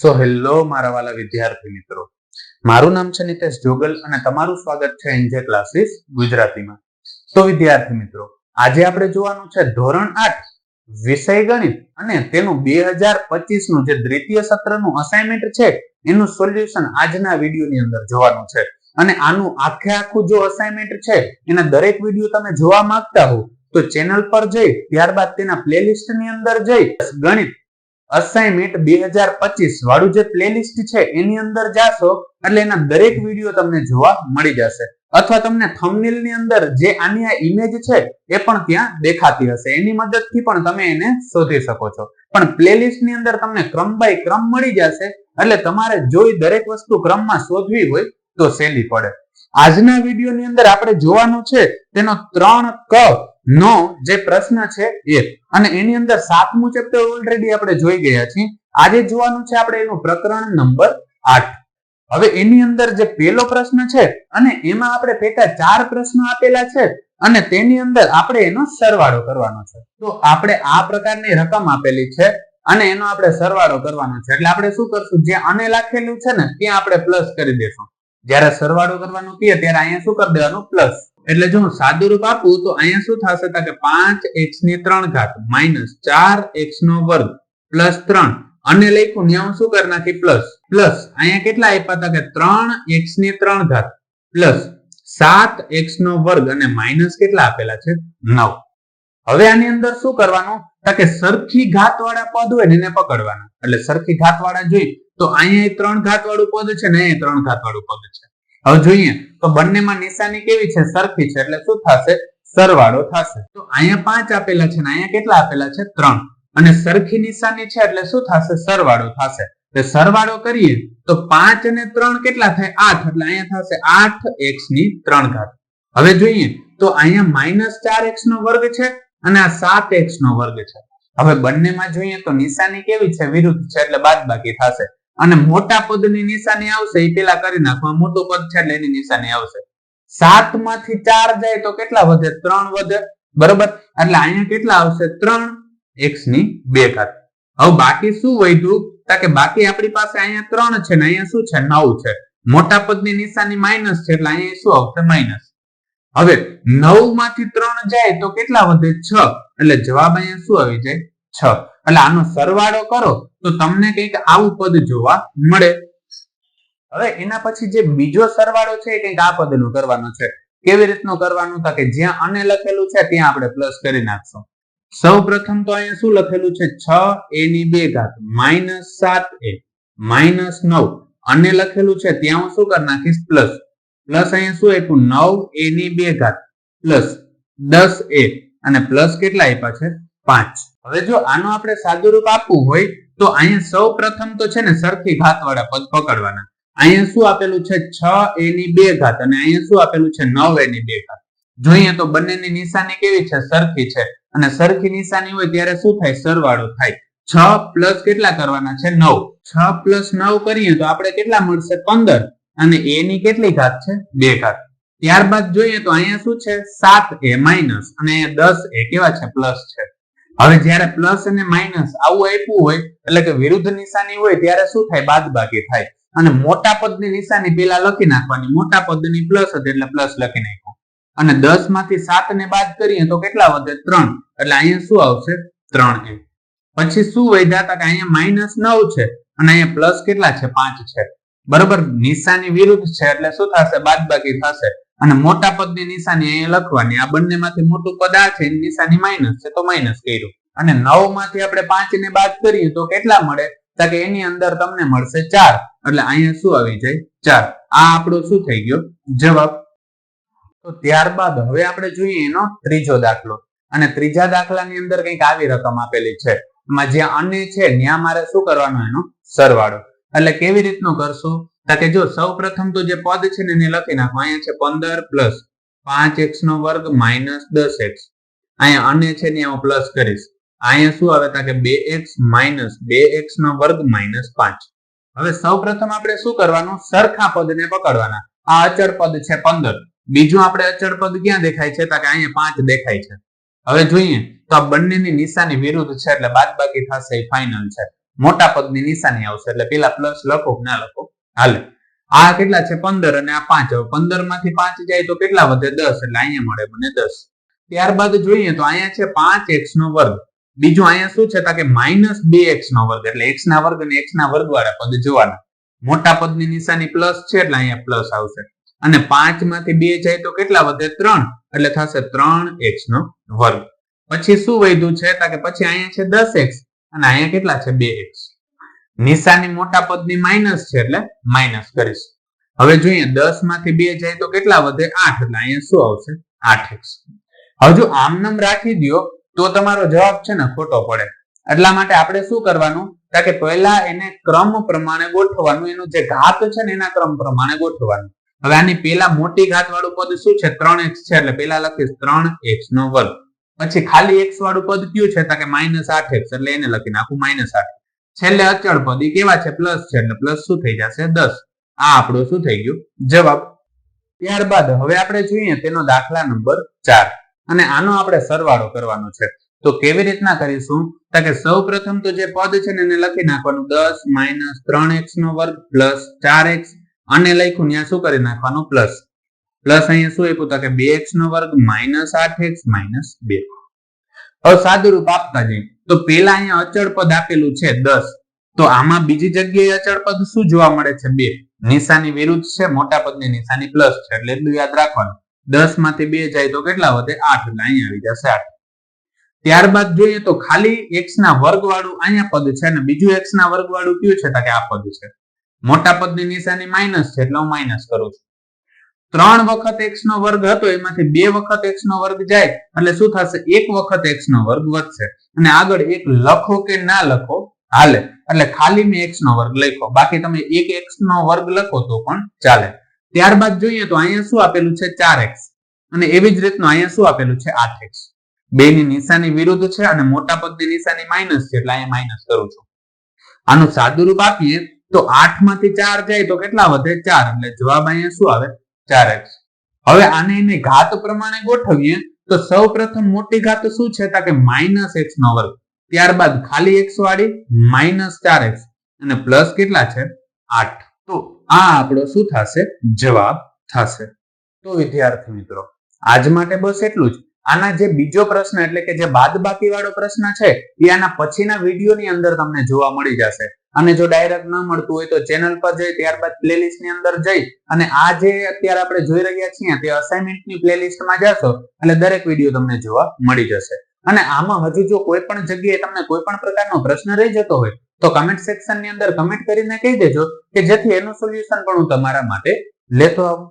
Hello મારા વાલા વિદ્યાર્થી મિત્રો, મારું નામ છે નિતેશ જોગલ અને તમારું સ્વાગત છે એનજે ક્લાસીસ ગુજરાતીમાં. તો વિદ્યાર્થી મિત્રો, આજે આપણે જોવાનું છે ધોરણ 8 વિષય ગણિત અને તેનું 2025 નું જે દ્વિતીય સત્રનું અસાઇનમેન્ટ છે એનું સોલ્યુશન આજના વિડીયોની અંદર જોવાનું છે. અને આનું આખું જો અસાઇનમેન્ટ છે એના દરેક વિડીયો તમે જોવા માંગતા હો તો ચેનલ પર જઈ ત્યારબાદ તેના પ્લેલિસ્ટ ની અંદર જઈ ગણિત અસાઇનમેન્ટ 2025 વાળું જે પ્લેલિસ્ટ છે એની અંદર જાશો એટલે એના દરેક વિડીયો તમને જોવા મળી જશે. અથવા તમને થંબનેલ ની અંદર જે આની આ ઇમેજ છે એ પણ ત્યાં દેખાતી હશે, એની મદદથી પણ તમે એને શોધી શકો છો. પણ પ્લેલિસ્ટ ની અંદર તમને ક્રમ બાય ક્રમ મળી જશે એટલે તમારે જોઈ દરેક વસ્તુ ક્રમમાં શોધવી હોય તો સહેલી પડે. આજના વિડીયો ની અંદર આપણે જોવાનું છે તેનો 3 ક નો જે પ્રશ્ન છે એ, અને એની અંદર 7મું ચેપ્ટર ઓલરેડી આપણે જોઈ ગયા છીએ. આજે જોવાનું છે આપણે એનું પ્રકરણ નંબર 8. હવે એની અંદર જે પહેલો પ્રશ્ન છે અને એમાં આપણે પેટા 4 પ્રશ્નો આપેલા છે અને તેની અંદર આપણે એનો સરવાળો કરવાનો છે. તો આપણે આ પ્રકારની રકમ આપેલી છે અને એનો આપણે સરવાળો કરવાનો છે. એટલે આપણે શું કરશું, જે આને લખેલું છે ને ત્યાં આપણે પ્લસ કરી દેશું. જ્યારે સરવાળો કરવાનું કહે ત્યારે અહીંયા શું કરી દેવાનું, પ્લસ. એટલે જો હું સાદું રૂપ આપું તો અહીંયા શું થશે કે 5x ની 3 ઘાત માઈનસ 4x નો વર્ગ પ્લસ 3, અને લખ્યું ને હું શું કરી નાખી, પ્લસ. પ્લસ અહીંયા કેટલા આપ્યા હતા કે 3x ની 3 ઘાત પ્લસ 7x નો વર્ગ અને માઈનસ કેટલા આપેલા છે, 9. હવે આની અંદર શું કરવાનું કે સરખી ઘાત વાળા પદ હોય ને એને પકડવાના. એટલે સરખી ઘાત વાળા જોઈ તો અહીંયા 3 ઘાત વાળું પદ છે ને અહીંયા 3 ઘાત વાળું પદ છે. હવે જોઈએ તો બંનેમાં નિશાની કેવી છે, સરખી છે, એટલે શું થશે, સરવાળો થશે. તો અહીંયા 5 આપેલા છે ને અહીંયા કેટલા આપેલા છે, 3, અને સરખી નિશાની છે એટલે શું થશે, સરવાળો થશે. તો સરવાળો કરીએ તો 5 અને 3 કેટલા થાય, 8, એટલે અહીંયા થશે 8x ની 3 ઘાત. હવે જોઈએ તો અહીંયા માઈનસ 4x નો વર્ગ છે અને આ 7x નો વર્ગ છે. હવે બંનેમાં જોઈએ તો નિશાની કેવી છે, વિરુદ્ધ છે, એટલે બાદબાકી થશે. અને મોટા પદની નિશાની આવશે એ પેલા કરી નાખવા, મોટું પદ છે એટલે એની નિશાની આવશે. 7 માંથી 4 જાય તો કેટલા વધે, 3 વધે, બરોબર. એટલે અહીંયા કેટલા આવશે, 3x ની 2 ઘાત. હવે બાકી શું વધ્યું કે બાકી આપણી પાસે અહીંયા 3 છે ને અહીંયા શું છે, 9 છે. મોટા પદની નિશાની માઈનસ છે એટલે અહીંયા શું આવશે, માઈનસ. હવે 9 માંથી 3 જાય તો કેટલા વધે, 6, એટલે જવાબ અહીંયા શું આવી જાય, 6. એટલે આનો સરવાળો કરો તો તમને કંઈક આવું પદ જોવા મળે. હવે એના પછી જે બીજો સરવાળો છે એ કંઈક આ પદનો કરવાનો છે. કેવી રીતનો કરવાનો, કે જ્યાં અને લખેલું છે ત્યાં આપણે પ્લસ કરી નાખશું. સૌ પ્રથમ તો અહીંયા શું લખેલું છે, 6a ની 2 ઘાત માઈનસ 7a માઈનસ 9, અને લખેલું છે ત્યાં હું શું કરી નાખીશ, પ્લસ. પ્લસ અહીંયા શું આપ્યું, 9a ની 2 ઘાત પ્લસ 10a, અને પ્લસ કેટલા આપ્યા છે, 5. હવે જો આનો આપણે સાદું રૂપ આપવું હોય તો અહીંયા સૌ પ્રથમ તો છે ને સરખી ઘાત વાળા પદ પકડવાના. અહીંયા શું આપેલું છે, 6a ની 2 ઘાત અને અહીંયા શું આપેલું છે, 9a ની 2 ઘાત. જોઈએ તો બંનેની નિશાની કેવી છે, સરખી છે, અને સરખી નિશાની હોય ત્યારે શું થાય, સરવાળો થાય. 6 પ્લસ કેટલા કરવાના છે, 9. 6 પ્લસ 9 કરીએ તો આપણે કેટલા મળશે, 15, અને a ની કેટલી ઘાત છે, 2 ઘાત. ત્યારબાદ જોઈએ તો અહીંયા શું છે, 7a માઈનસ અને અહીંયા 10a કેવા છે, પ્લસ છે. હવે જ્યારે પ્લસ અને માઇનસ આવું આપ્યું હોય એટલે કે વિરુદ્ધ નિશાની હોય ત્યારે શું થાય, બાદબાકી થાય. અને મોટા પદની નિશાની પેલા લખી નાખવાની. મોટા પદની પ્લસ હતી એટલે પ્લસ લખી નાખ્યું. અને 10 માંથી 7 ને બાદ કરીએ તો કેટલા વધે, 3, એટલે અહીંયા શું આવશે, 3a. પછી શું વધ્યા હતા કે અહીંયા માઈનસ 9 છે અને અહીંયા પ્લસ કેટલા છે, 5 છે, બરોબર. નિશાની વિરુદ્ધ છે એટલે શું થશે, બાદબાકી થશે. અને મોટા પદની નિશાની અહીંયા લખવાની. આ બંનેમાંથી મોટું પદ આ છે, એની નિશાની માઈનસ છે તો માઈનસ કર્યું. અને 9 માંથી આપણે 5 ને બાદ કરીએ તો કેટલા મળે, કે એની અંદર તમને મળશે 4, એટલે અહીંયા શું આવી જાય, 4. આ આપણો શું થઈ ગયો, જવાબ. તો ત્યારબાદ હવે આપણે જોઈએ એનો ત્રીજો દાખલો. અને ત્રીજા દાખલાની અંદર કંઈક આવી રકમ આપેલી છે, એમાં જ્યાં અને છે ત્યાં મારે શું કરવાનો, એનો સરવાળો. એટલે કેવી રીતનું કરશું, કે જો સૌ પ્રથમ તો જે પદ છે ને એને લખી નાખો. અહીંયા છે 15 પ્લસ 5x નો વર્ગ માઈનસ 10x. અહીંયા અને છે ને હું પ્લસ કરીશ. અહીંયા શું આવે કે 2x માઈનસ 2x નો વર્ગ માઈનસ 5. હવે સૌ પ્રથમ આપણે શું કરવાનું, સરખા પદને પકડવાના. આ અચળ પદ છે 15, બીજું આપણે અચળ પદ ક્યાં દેખાય છે, કે અહીંયા 5 દેખાય છે. હવે જોઈએ તો આ બંનેની નિશાની વિરુદ્ધ છે એટલે બાદબાકી થશે, ફાઇનલ છે. મોટા પદની નિશાની આવશે એટલે પેલા પ્લસ લખો કે ના લખો હાલે. આ કેટલા છે 15 અને આ 5. હવે 15 માંથી 5 જાય તો કેટલા વધે 10 એટલે અહીંયા મળે મને 10. ત્યારબાદ જોઈએ તો અહીંયા છે 5x નો વર્ગ. બીજું અહીંયા શું છે કે -2x નો વર્ગ એટલે x ના વર્ગ અને x ના વર્ગ વાળા પદ જોવાના. મોટા પદની નિશાની પ્લસ છે એટલે અહીંયા પ્લસ આવશે અને 5 માંથી 2 જાય તો કેટલા વધે 3 એટલે થશે 3x નો વર્ગ. પછી શું વધ્યું છે કે પછી અહીંયા છે 10x અને અહીંયા કેટલા છે 2x. નિશાની મોટા પદની માઇનસ છે એટલે માઇનસ કરીશ. હવે જોઈએ 10 માંથી 2 જાય તો કેટલા વધે 8 એટલે અહીંયા શું આવશે 8x. હવે જો આમ નામ રાખી દો તો તમારો જવાબ છે ને ખોટો પડે. એટલા માટે આપણે શું કરવાનું કે પહેલા એને ક્રમ પ્રમાણે ગોઠવવાનું. એનું જે ઘાત છે ને એના ક્રમ પ્રમાણે ગોઠવવાનું. હવે આની પેલા મોટી ઘાત વાળું પદ શું છે 3x છે એટલે પેલા લખીશ 3x નો વર્ગ. પછી ખાલી x વાળું પદ કયું છે કે -8x એટલે એને લખી નાખું -8. છેલ્લે અચળ પદ એ કેવા છે પ્લસ છે એટલે પ્લસ શું થઈ જશે 10. આ આપણો શું થઈ ગયું જવાબ. ત્યારબાદ હવે આપણે જોઈએ તેનો દાખલા નંબર 4 અને આનો આપણે સરવાળો કરવાનો છે. તો કેવી રીતના કરીશું કે સૌ પ્રથમ તો જે પદ છે ને એને લખી નાખવાનું 10 - 3x નો વર્ગ પ્લસ 4x અને લખ્યું ત્યાં શું કરી નાખવાનું પ્લસ. પ્લસ અહીંયા શું આપ્યું કે 2x નો વર્ગ -8x - 2. હવે સાદું રૂપ આપતા જઈએ તો પેલા અહીંયા અચળ પદ આપેલું છે 10. તો આમાં બીજી જગ્યાએ અચળ પદ શું જોવા મળે છે 2. નિશાની વિરુદ્ધ છે મોટા પદની નિશાની પ્લસ છે એટલે એટલું યાદ રાખવાનું. 10 માંથી 2 જાય તો કેટલા વધે 8 એટલે અહીંયા આવી જશે 8. ત્યારબાદ જોઈએ તો ખાલી x ના વર્ગ વાળું અહીંયા પદ છે અને બીજું x ના વર્ગ વાળું કયું છે કે આ પદ છે. મોટા પદની નિશાની માઇનસ છે એટલે હું માઇનસ કરું છું. 3 વખત x નો વર્ગ હતો એમાંથી 2 વખત x નો વર્ગ જાય એટલે શું થશે 1 વખત x નો વર્ગ વધશે અને આગળ એક લખો કે ના લખો હાલે એટલે ખાલી મેં x નો વર્ગ લખ્યો. બાકી તમે 1x નો વર્ગ લખો તો પણ ચાલે. ત્યારબાદ જોઈએ તો અહીંયા શું આપેલું છે 4x અને એવી જ રીતનું અહીંયા શું આપેલું છે 8x. બેની નિશાની વિરુદ્ધ છે અને મોટા પદની નિશાની માઇનસ છે એટલે અહીંયા માઇનસ કરું છું. આનું સાદું રૂપ આપીએ તો 8 માંથી 4 જાય તો કેટલા વધે 4 એટલે જવાબ અહીંયા શું આવે 4x. હવે આને એને ઘાત પ્રમાણે ગોઠવીએ તો સૌ પ્રથમ મોટી ઘાત શું છે કે -x નો વર્ગ. ત્યારબાદ ખાલી x વાળી -4x અને પ્લસ કેટલા છે 8. તો આ આપણો શું થશે જવાબ થશે. તો વિદ્યાર્થી મિત્રો આજ માટે બસ એટલું જ. આના જે બીજો પ્રશ્ન એટલે કે જે બાદબાકી વાળો પ્રશ્ન છે એ આના પછીના વિડીયોની અંદર તમને જોવા મળી જશે. અને જો ડાયરેક્ટ ન મળતું હોય તો ચેનલ પર જઈ ત્યારબાદ પ્લેલિસ્ટ ની અંદર જઈ અને આ જે અત્યારે આપણે જોઈ રહ્યા છીએ તે અસાઇનમેન્ટની પ્લેલિસ્ટમાં જશો એટલે દરેક વિડીયો તમને જોવા મળી જશે. અને આમાં હજુ જો કોઈ પણ જગ્યાએ તમને કોઈ પણ પ્રકારનો પ્રશ્ન રહી જતો હોય તો કમેન્ટ સેક્શન ની અંદર કમેન્ટ કરીને કહી દેજો કે જેથી એનું સોલ્યુશન પણ હું તમારા માટે લેતો આવું.